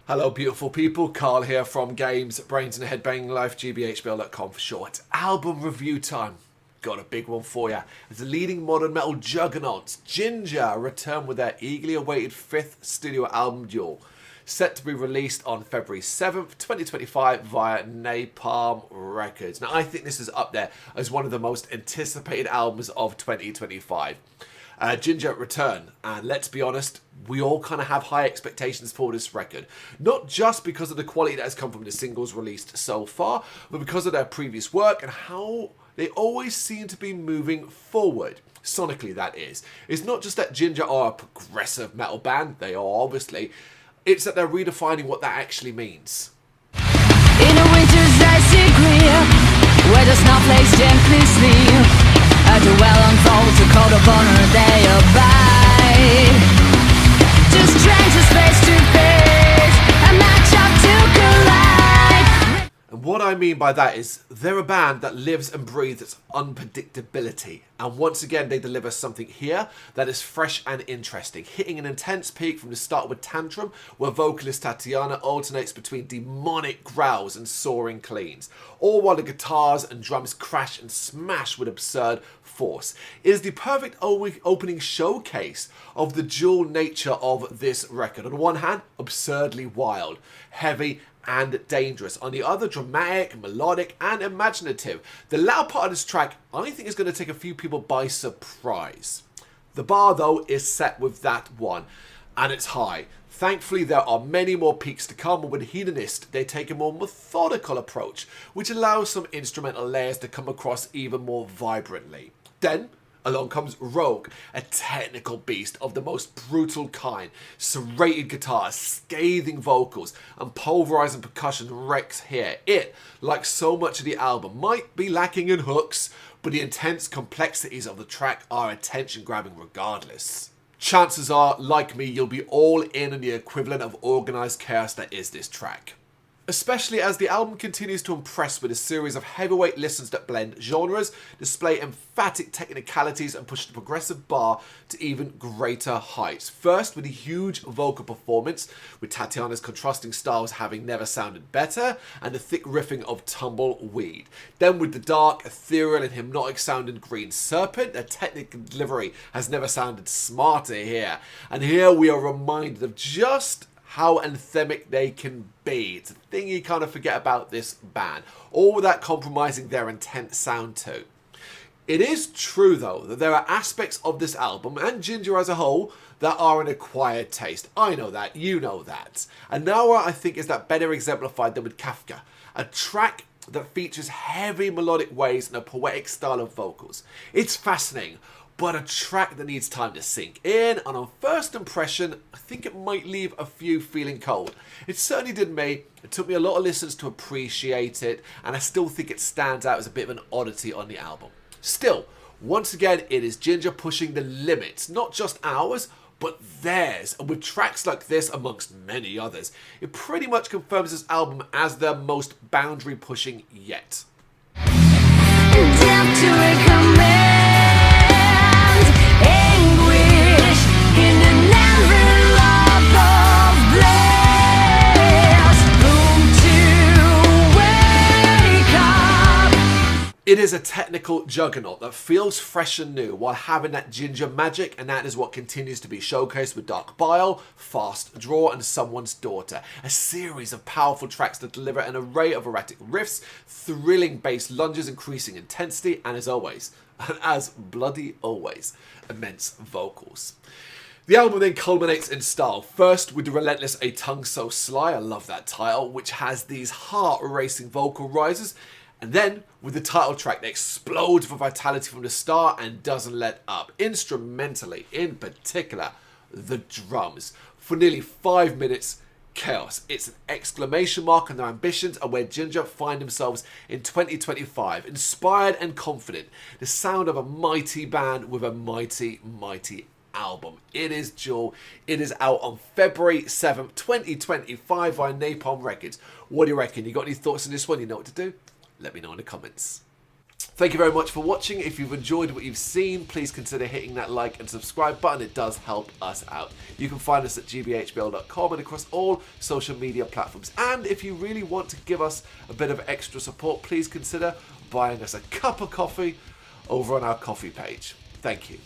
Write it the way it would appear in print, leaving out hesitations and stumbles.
Hello beautiful people, Carl here from Brrraaains A Head-Banging Life, gbhblofficial for short. Album review time. Got a big one for you. As the leading modern metal juggernauts, Jinjer return with their eagerly awaited 5th studio album Duel, set to be released on February 7th, 2025 via Napalm Records. Now I think this is up there as one of the most anticipated albums of 2025. Jinjer return, and let's be honest, we all kind of have high expectations for this record. Not just because of the quality that has come from the singles released so far, but because of their previous work and how they always seem to be moving forward. Sonically, that is. It's not just that Jinjer are a progressive metal band, they are obviously, it's that they're redefining what that actually means. In a winter's icy clear, where the snowflakes gently sleep, a duel unfolds, a code of honor they abide. Just strangers face to face, a match up to collide. And what I mean by that is they're a band that lives and breathes its unpredictability. And once again, they deliver something here that is fresh and interesting, hitting an intense peak from the start with Tantrum, where vocalist Tatiana alternates between demonic growls and soaring cleans, all while the guitars and drums crash and smash with absurd force. It is the perfect opening showcase of the dual nature of this record. On one hand, absurdly wild, heavy and dangerous. On the other, dramatic, melodic and imaginative. The loud part of this track, I think, is going to take a few people by surprise. The bar, though, is set with that one, and it's high. Thankfully, there are many more peaks to come, but with Hedonist, they take a more methodical approach, which allows some instrumental layers to come across even more vibrantly. Then, along comes Rogue, a technical beast of the most brutal kind. Serrated guitars, scathing vocals, and pulverizing percussion wrecks here. It, like so much of the album, might be lacking in hooks, but the intense complexities of the track are attention-grabbing regardless. Chances are, like me, you'll be all in on the equivalent of organized chaos that is this track. Especially as the album continues to impress with a series of heavyweight listens that blend genres, display emphatic technicalities and push the progressive bar to even greater heights. First with a huge vocal performance, with Tatiana's contrasting styles having never sounded better, and the thick riffing of Tumbleweed. Then with the dark, ethereal and hypnotic sounding Green Serpent, their technical delivery has never sounded smarter here. And here we are reminded of just how anthemic they can be. It's a thing you kind of forget about this band, all without compromising their intense sound too. It is true though that there are aspects of this album and Jinjer as a whole that are an acquired taste. I know that, you know that. And now I think is that better exemplified than with Kafka, a track that features heavy melodic waves and a poetic style of vocals. It's fascinating, but a track that needs time to sink in, and on first impression, I think it might leave a few feeling cold. It certainly did me. It took me a lot of listens to appreciate it, and I still think it stands out as a bit of an oddity on the album. Still, once again, it is Jinjer pushing the limits, not just ours, but theirs. And with tracks like this, amongst many others, it pretty much confirms this album as their most boundary pushing yet. Down to recommend anguish in the never-love bliss. Boom to wake up. It is a technical juggernaut that feels fresh and new while having that Jinjer magic, and that is what continues to be showcased with Dark Bile, Fast Draw and Someone's Daughter. A series of powerful tracks that deliver an array of erratic riffs, thrilling bass lunges, increasing intensity, and as bloody always, immense vocals. The album then culminates in style, first with the relentless A Tongue So Sly, I love that title, which has these heart-racing vocal rises, and then with the title track that explodes for vitality from the start and doesn't let up. Instrumentally, in particular, the drums. For nearly 5 minutes, chaos. It's an exclamation mark on their ambitions and where Jinjer find themselves in 2025. Inspired and confident. The sound of a mighty band with a mighty, mighty album. It is Duel. It is out on February 7th, 2025 via Napalm Records. What do you reckon? You got any thoughts on this one? You know what to do? Let me know in the comments. Thank you very much for watching. If you've enjoyed what you've seen, please consider hitting that like and subscribe button. It does help us out. You can find us at gbhbl.com and across all social media platforms. And if you really want to give us a bit of extra support, please consider buying us a cup of coffee over on our coffee page. Thank you.